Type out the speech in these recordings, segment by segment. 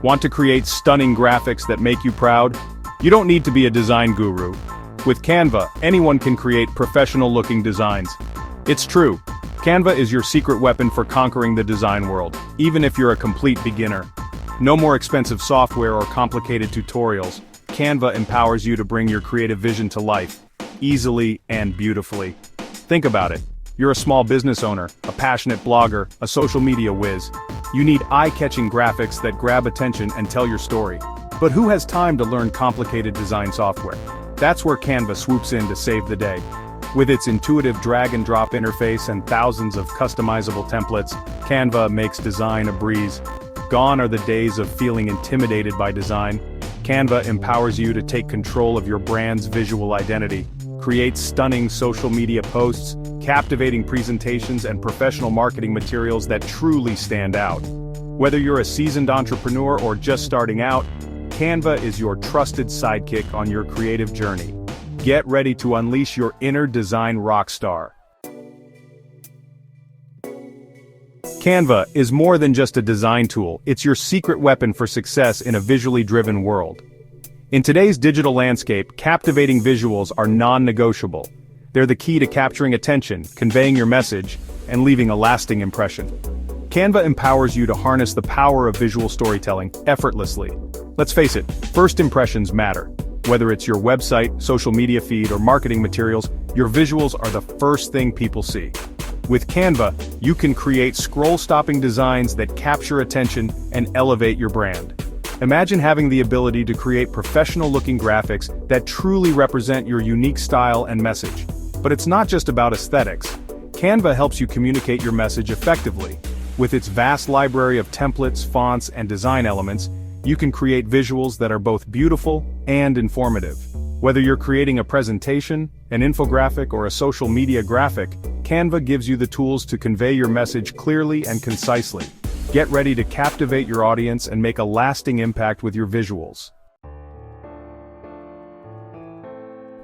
Want to create stunning graphics that make you proud? You don't need to be a design guru. With Canva, anyone can create professional-looking designs. It's true. Canva is your secret weapon for conquering the design world, even if you're a complete beginner. No more expensive software or complicated tutorials. Canva empowers you to bring your creative vision to life, easily and beautifully. Think about it. You're a small business owner, a passionate blogger, a social media whiz. You need eye-catching graphics that grab attention and tell your story. But who has time to learn complicated design software? That's where Canva swoops in to save the day. With its intuitive drag-and-drop interface and thousands of customizable templates, Canva makes design a breeze. Gone are the days of feeling intimidated by design. Canva empowers you to take control of your brand's visual identity. Create stunning social media posts, captivating presentations, and professional marketing materials that truly stand out. Whether you're a seasoned entrepreneur or just starting out, Canva is your trusted sidekick on your creative journey. Get ready to unleash your inner design rockstar. Canva is more than just a design tool, it's your secret weapon for success in a visually driven world. In today's digital landscape, captivating visuals are non-negotiable. They're the key to capturing attention, conveying your message, and leaving a lasting impression. Canva empowers you to harness the power of visual storytelling effortlessly. Let's face it, first impressions matter. Whether it's your website, social media feed, or marketing materials, your visuals are the first thing people see. With Canva, you can create scroll-stopping designs that capture attention and elevate your brand. Imagine having the ability to create professional-looking graphics that truly represent your unique style and message. But it's not just about aesthetics. Canva helps you communicate your message effectively. With its vast library of templates, fonts, and design elements, you can create visuals that are both beautiful and informative. Whether you're creating a presentation, an infographic, or a social media graphic, Canva gives you the tools to convey your message clearly and concisely. Get ready to captivate your audience and make a lasting impact with your visuals.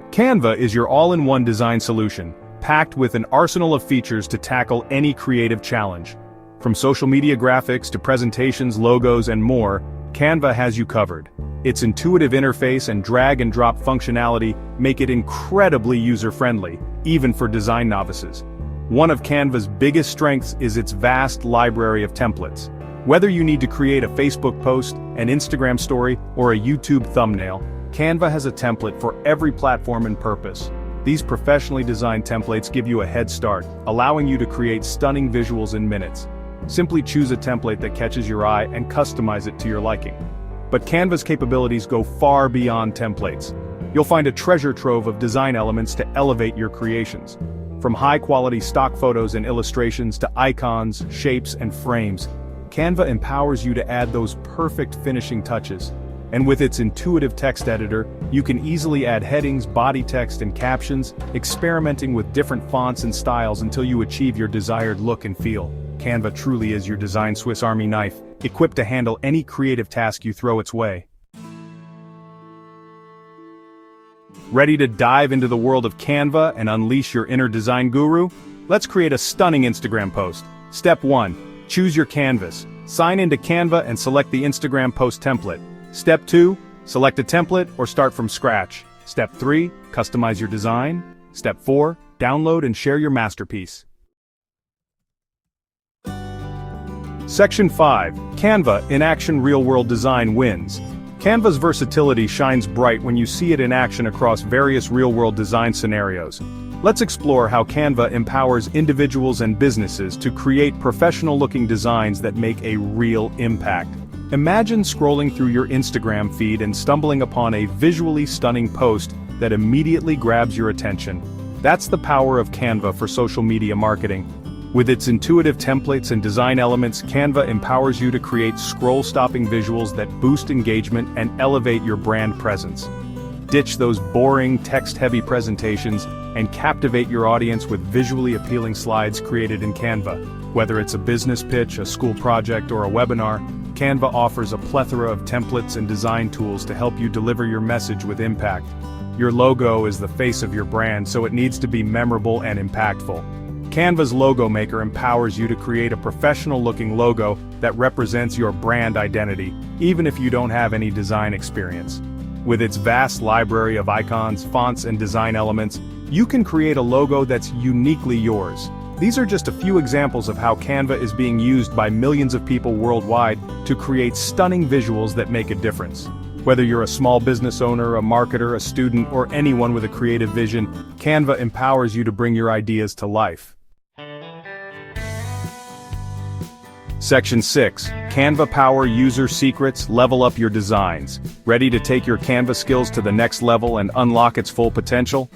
Canva is your all-in-one design solution, packed with an arsenal of features to tackle any creative challenge. From social media graphics to presentations, logos, and more, Canva has you covered. Its intuitive interface and drag-and-drop functionality make it incredibly user-friendly, even for design novices. One of Canva's biggest strengths is its vast library of templates. Whether you need to create a Facebook post, an Instagram story, or a YouTube thumbnail, Canva has a template for every platform and purpose. These professionally designed templates give you a head start, allowing you to create stunning visuals in minutes. Simply choose a template that catches your eye and customize it to your liking. But Canva's capabilities go far beyond templates. You'll find a treasure trove of design elements to elevate your creations. From high-quality stock photos and illustrations to icons, shapes, and frames, Canva empowers you to add those perfect finishing touches. And with its intuitive text editor, you can easily add headings, body text, and captions, experimenting with different fonts and styles until you achieve your desired look and feel. Canva truly is your design Swiss Army knife, equipped to handle any creative task you throw its way. Ready to dive into the world of Canva and unleash your inner design guru? Let's create a stunning Instagram post. Step 1. Choose your canvas. Sign into Canva and select the Instagram post template. Step 2. Select a template or start from scratch. Step 3. Customize your design. Step 4. Download and share your masterpiece. Section 5. Canva in Action Real-World Design Wins. Canva's versatility shines bright when you see it in action across various real-world design scenarios. Let's explore how Canva empowers individuals and businesses to create professional-looking designs that make a real impact. Imagine scrolling through your Instagram feed and stumbling upon a visually stunning post that immediately grabs your attention. That's the power of Canva for social media marketing. With its intuitive templates and design elements, Canva empowers you to create scroll-stopping visuals that boost engagement and elevate your brand presence. Ditch those boring, text-heavy presentations and captivate your audience with visually appealing slides created in Canva. Whether it's a business pitch, a school project, or a webinar, Canva offers a plethora of templates and design tools to help you deliver your message with impact. Your logo is the face of your brand, so it needs to be memorable and impactful. Canva's Logo Maker empowers you to create a professional-looking logo that represents your brand identity, even if you don't have any design experience. With its vast library of icons, fonts, and design elements, you can create a logo that's uniquely yours. These are just a few examples of how Canva is being used by millions of people worldwide to create stunning visuals that make a difference. Whether you're a small business owner, a marketer, a student, or anyone with a creative vision, Canva empowers you to bring your ideas to life. Section 6. Canva Power User Secrets. Level up your designs. Ready to take your Canva skills to the next level and unlock its full potential?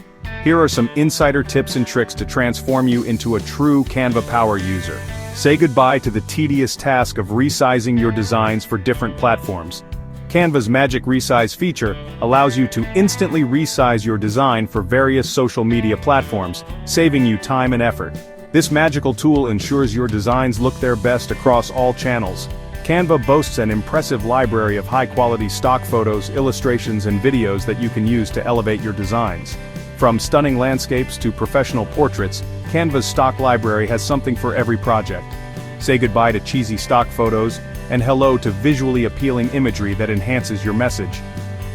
Here are some insider tips and tricks to transform you into a true Canva Power user. Say goodbye to the tedious task of resizing your designs for different platforms. Canva's Magic Resize feature allows you to instantly resize your design for various social media platforms, saving you time and effort. This magical tool ensures your designs look their best across all channels. Canva boasts an impressive library of high-quality stock photos, illustrations, and videos that you can use to elevate your designs. From stunning landscapes to professional portraits, Canva's stock library has something for every project. Say goodbye to cheesy stock photos, and hello to visually appealing imagery that enhances your message.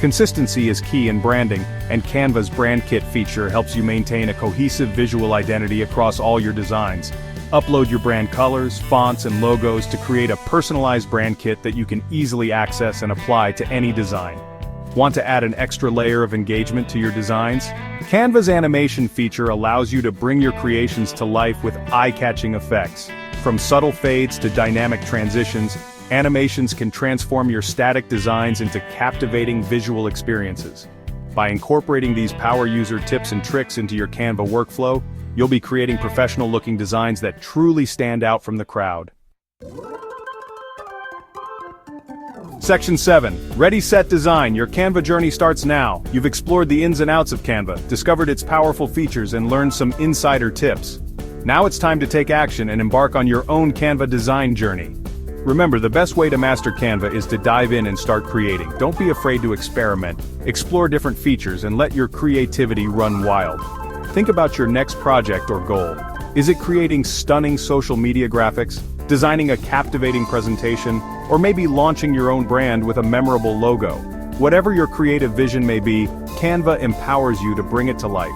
Consistency is key in branding, and Canva's Brand Kit feature helps you maintain a cohesive visual identity across all your designs. Upload your brand colors, fonts, and logos to create a personalized brand kit that you can easily access and apply to any design. Want to add an extra layer of engagement to your designs? Canva's animation feature allows you to bring your creations to life with eye-catching effects. From subtle fades to dynamic transitions, animations can transform your static designs into captivating visual experiences. By incorporating these power user tips and tricks into your Canva workflow, you'll be creating professional-looking designs that truly stand out from the crowd. Section 7. Ready, Set, Design. Your Canva journey starts now. You've explored the ins and outs of Canva, discovered its powerful features, and learned some insider tips. Now it's time to take action and embark on your own Canva design journey. Remember, the best way to master Canva is to dive in and start creating. Don't be afraid to experiment, explore different features, and let your creativity run wild. Think about your next project or goal. Is it creating stunning social media graphics, designing a captivating presentation, or maybe launching your own brand with a memorable logo? Whatever your creative vision may be, Canva empowers you to bring it to life.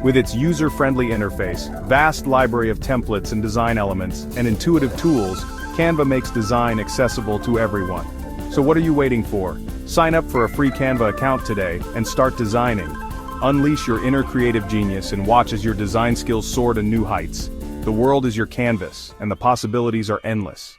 With its user-friendly interface, vast library of templates and design elements, and intuitive tools, Canva makes design accessible to everyone. So what are you waiting for? Sign up for a free Canva account today and start designing. Unleash your inner creative genius and watch as your design skills soar to new heights. The world is your canvas, and the possibilities are endless.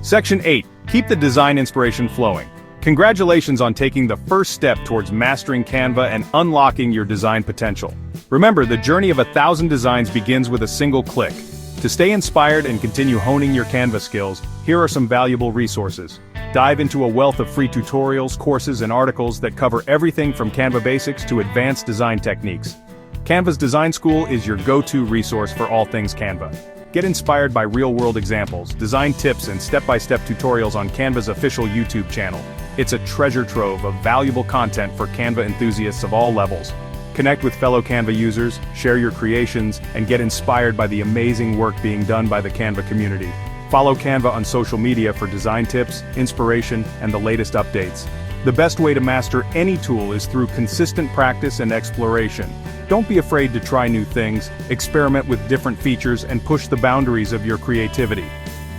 Section 8. Keep the design inspiration flowing. Congratulations on taking the first step towards mastering Canva and unlocking your design potential. Remember, the journey of 1,000 designs begins with a single click. To stay inspired and continue honing your Canva skills, here are some valuable resources. Dive into a wealth of free tutorials, courses, and articles that cover everything from Canva basics to advanced design techniques. Canva's Design School is your go-to resource for all things Canva. Get inspired by real-world examples, design tips, and step-by-step tutorials on Canva's official YouTube channel. It's a treasure trove of valuable content for Canva enthusiasts of all levels. Connect with fellow Canva users, share your creations, and get inspired by the amazing work being done by the Canva community. Follow Canva on social media for design tips, inspiration, and the latest updates. The best way to master any tool is through consistent practice and exploration. Don't be afraid to try new things, experiment with different features, and push the boundaries of your creativity.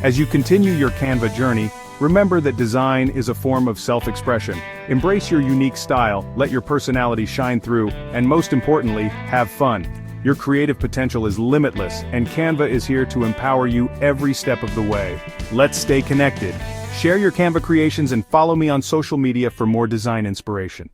As you continue your Canva journey, remember that design is a form of self-expression. Embrace your unique style, let your personality shine through, and most importantly, have fun. Your creative potential is limitless, and Canva is here to empower you every step of the way. Let's stay connected. Share your Canva creations and follow me on social media for more design inspiration.